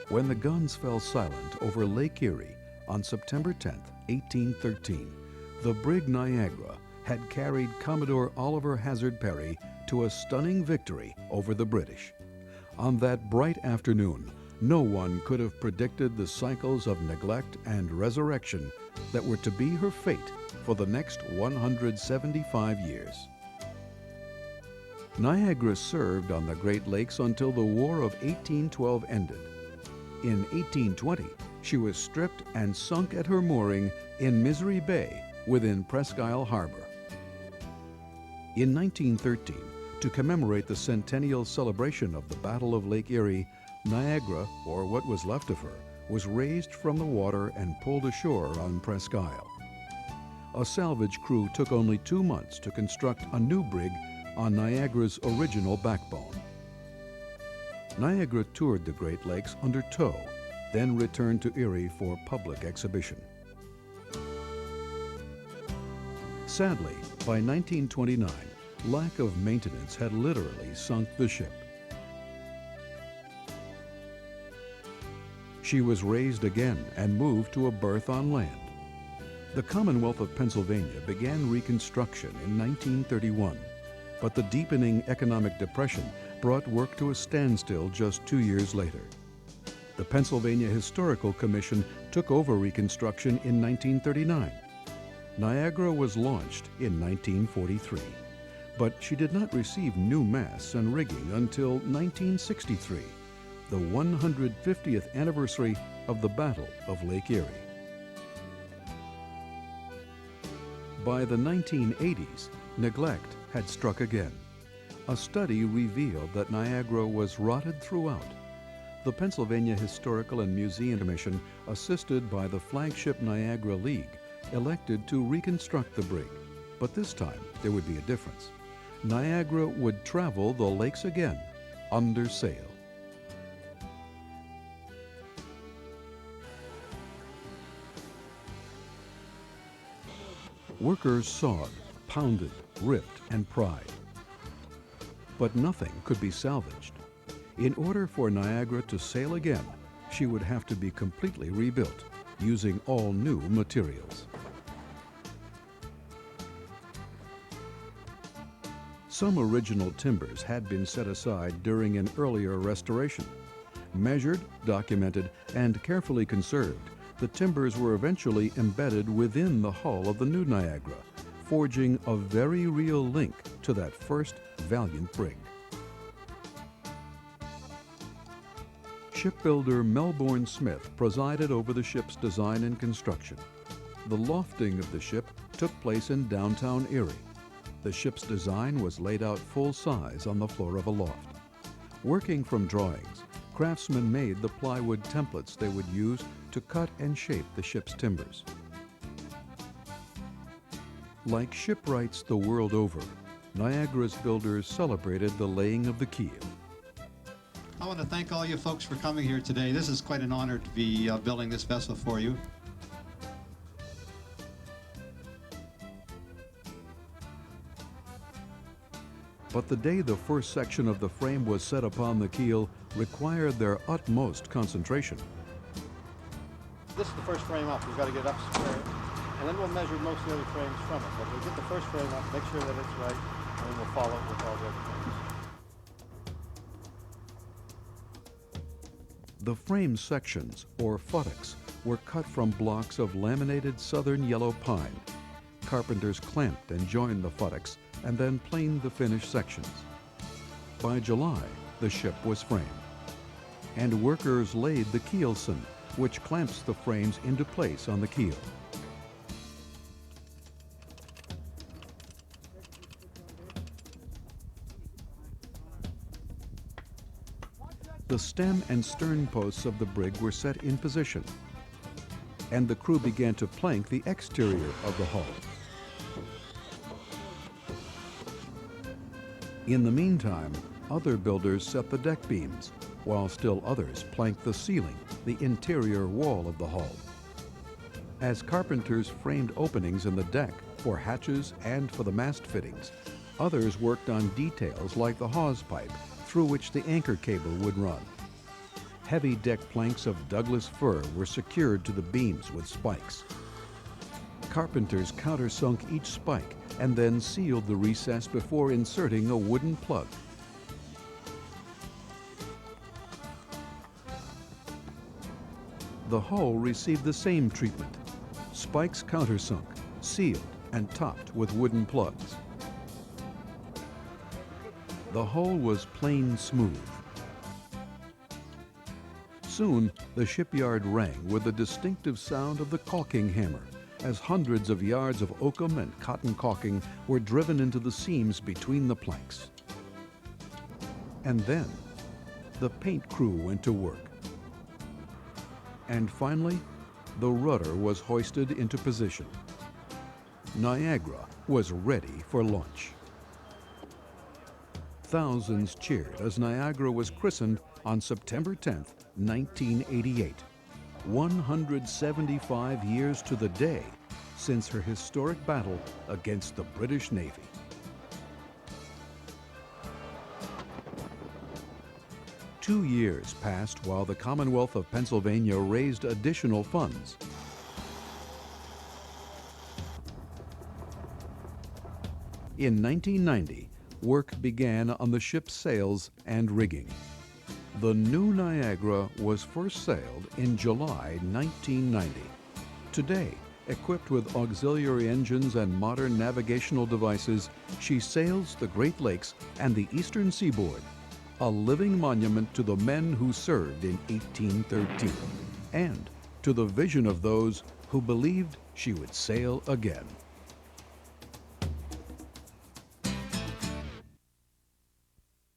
When the guns fell silent over Lake Erie on September 10, 1813, the Brig Niagara had carried Commodore Oliver Hazard Perry to a stunning victory over the British. On that bright afternoon, no one could have predicted the cycles of neglect and resurrection that were to be her fate for the next 175 years. Niagara served on the Great Lakes until the War of 1812 ended. In 1820, she was stripped and sunk at her mooring in Misery Bay within Presque Isle Harbor. In 1913, to commemorate the centennial celebration of the Battle of Lake Erie, Niagara, or what was left of her, was raised from the water and pulled ashore on Presque Isle. A salvage crew took only 2 months to construct a new brig on Niagara's original backbone. Niagara toured the Great Lakes under tow, then returned to Erie for public exhibition. Sadly, by 1929, lack of maintenance had literally sunk the ship. She was raised again and moved to a berth on land. The Commonwealth of Pennsylvania began reconstruction in 1931, but the deepening economic depression brought work to a standstill just 2 years later. The Pennsylvania Historical Commission took over reconstruction in 1939. Niagara was launched in 1943, but she did not receive new masts and rigging until 1963, the 150th anniversary of the Battle of Lake Erie. By the 1980s, neglect had struck again. A study revealed that Niagara was rotted throughout. The Pennsylvania Historical and Museum Commission, assisted by the Flagship Niagara League, elected to reconstruct the brig. But this time, there would be a difference. Niagara would travel the lakes again, under sail. Workers sawed, pounded, ripped, and pried. But nothing could be salvaged. In order for Niagara to sail again, she would have to be completely rebuilt, using all new materials. Some original timbers had been set aside during an earlier restoration. Measured, documented, and carefully conserved, the timbers were eventually embedded within the hull of the new Niagara, forging a very real link to that first valiant brig. Shipbuilder Melbourne Smith presided over the ship's design and construction. The lofting of the ship took place in downtown Erie. The ship's design was laid out full-size on the floor of a loft. Working from drawings, craftsmen made the plywood templates they would use to cut and shape the ship's timbers. Like shipwrights the world over, Niagara's builders celebrated the laying of the keel. I want to thank all you folks for coming here today. This is quite an honor to be building this vessel for you. But the day the first section of the frame was set upon the keel required their utmost concentration. This is the first frame up. We've got to get it up square, and then we'll measure most of the other frames from it. But we'll get the first frame up, make sure that it's right, and then we'll follow it with all the other frames. The frame sections, or futtocks, were cut from blocks of laminated southern yellow pine. Carpenters clamped and joined the futtocks and then planed the finished sections. By July, the ship was framed, and workers laid the keelson, which clamps the frames into place on the keel. The stem and stern posts of the brig were set in position, and the crew began to plank the exterior of the hull. In the meantime, other builders set the deck beams, while still others planked the ceiling, the interior wall of the hull. As carpenters framed openings in the deck for hatches and for the mast fittings, others worked on details like the hawse pipe through which the anchor cable would run. heavy deck planks of Douglas fir were secured to the beams with spikes. Carpenters countersunk each spike and then sealed the recess before inserting a wooden plug. The hull received the same treatment. Spikes countersunk, sealed, and topped with wooden plugs. The hull was plain smooth. Soon, the shipyard rang with the distinctive sound of the caulking hammer, as hundreds of yards of oakum and cotton caulking were driven into the seams between the planks. And then, the paint crew went to work. And finally, the rudder was hoisted into position. Niagara was ready for launch. Thousands cheered as Niagara was christened on September 10, 1988, 175 years to the day since her historic battle against the British Navy. Two years passed while the Commonwealth of Pennsylvania raised additional funds. In 1990, work began on the ship's sails and rigging. The new Niagara was first sailed in July 1990. Today, equipped with auxiliary engines and modern navigational devices, she sails the Great Lakes and the eastern seaboard, a living monument to the men who served in 1813, and to the vision of those who believed she would sail again.